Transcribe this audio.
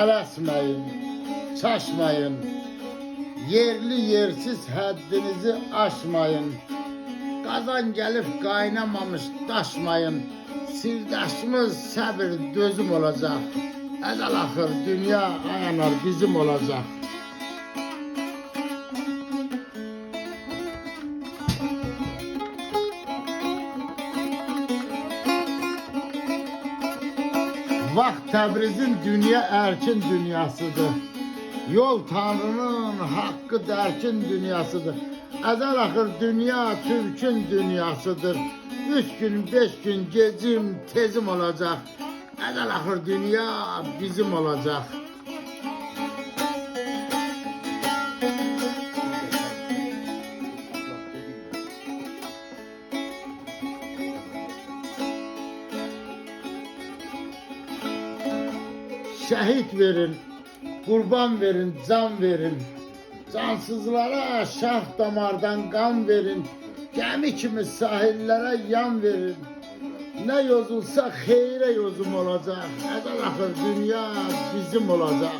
Tələsməyin, çaşmayın. Yerli yersiz həddinizi aşmayın. Qazan gəlib qaynamamış daşmayın. Sirdaşımız səbir dözüm olacaq. Əzəl axır dünya ayanar bizim olacaq. Vaxt Təbrizin dünya erkin dünyasıdır. Yol Tanrının hakkı derkin dünyasıdır. Əzəl axır dünya Türk'ün dünyasıdır. 3 gün 5 gün gecim tezim olacak. Əzəl axır dünya bizim olacak. Şehit verin, kurban verin, can verin. Cansızlara şah damardan kan verin. Gemi kimi sahillere yan verin. Ne yozulsa xeyrə yozum olacak. Əzəl axır dünya bizim olacak.